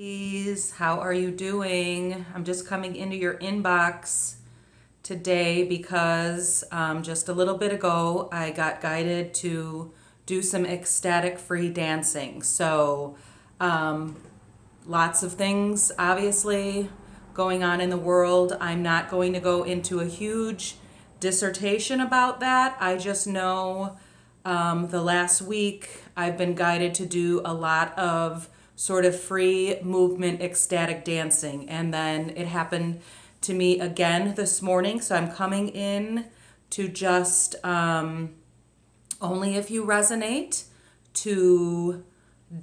How are you doing? I'm just coming into your inbox today because just a little bit ago I got guided to do some ecstatic free dancing. So lots of things obviously going on in the world. I'm not going to go into a huge dissertation about that. I just know the last week I've been guided to do a lot of sort of free movement ecstatic dancing, and then it happened to me again this morning. So I'm coming in to just only if you resonate to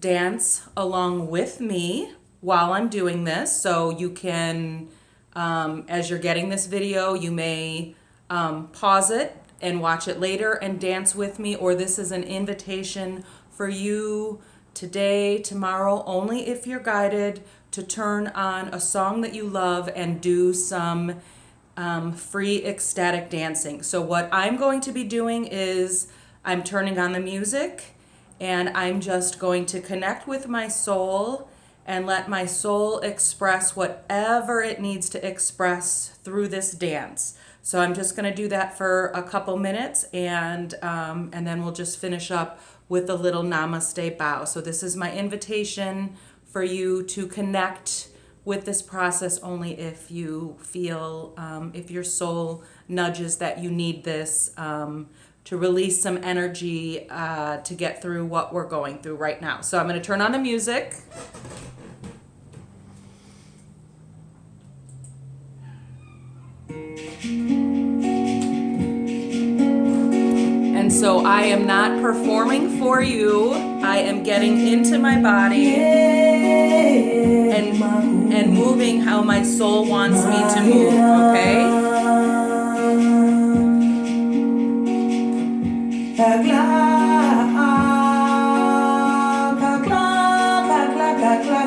dance along with me while I'm doing this. So you can as you're getting this video, you may pause it and watch it later and dance with me, or this is an invitation for you today, tomorrow, only if you're guided, to turn on a song that you love and do some free ecstatic dancing. So what I'm going to be doing is I'm turning on the music and I'm just going to connect with my soul and let my soul express whatever it needs to express through this dance. So I'm just going to do that for a couple minutes, and then we'll just finish up with a little namaste bow. So this is my invitation for you to connect with this process only if you feel, if your soul nudges that you need this to release some energy to get through what we're going through right now. So I'm going to turn on the music. And so I am not performing for you. I am getting into my body and moving how my soul wants me to move, okay?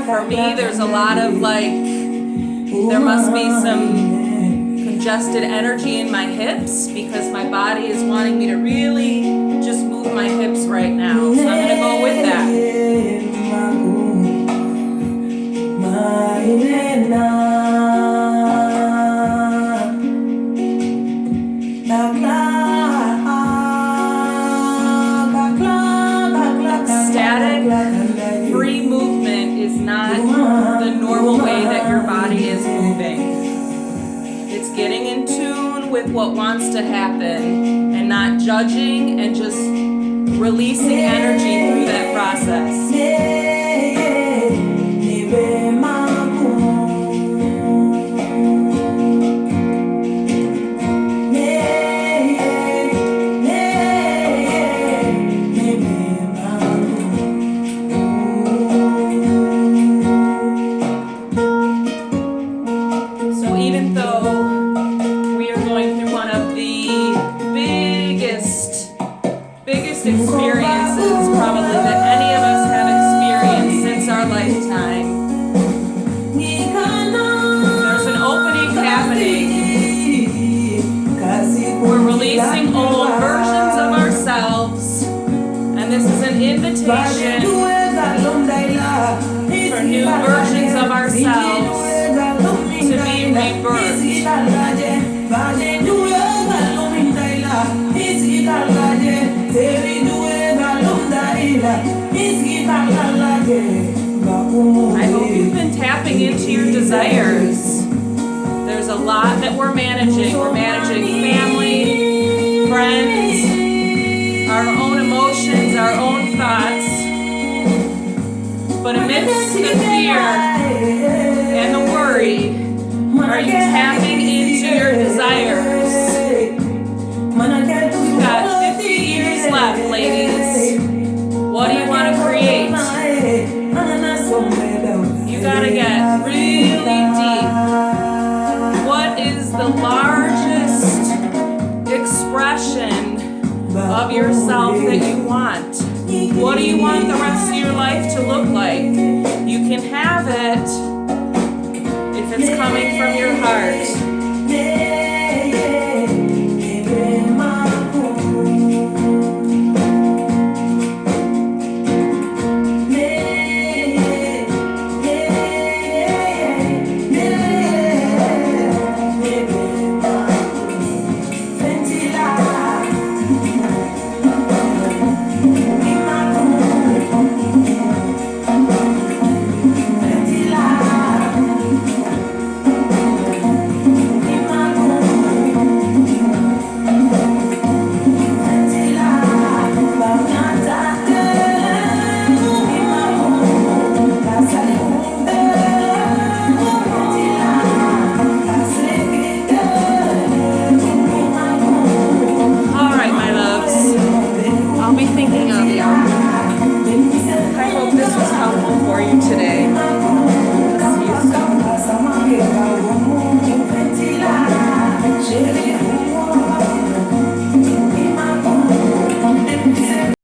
For me, there's a lot of there must be some congested energy in my hips because my body is wanting me to really just move my hips right now. So I'm going to go with that. Ecstatic, free movement is not the normal way that your body is moving. It's getting in tune with what wants to happen and not judging and just releasing energy through that process. Experiences probably that any of us have experienced since our lifetime. There's an opening happening. We're releasing old versions of ourselves, and this is an invitation for new versions of ourselves to be rebirthed. I hope you've been tapping into your desires. There's a lot that we're managing. We're managing family, friends, our own emotions, our own thoughts. But amidst the fear and the worry, are you tapping into your desires? We've got 50 years left, ladies. What do you want to create? You gotta get really deep. What is the largest expression of yourself that you want? What do you want the rest of your life to look like? You can have it if it's coming from your heart.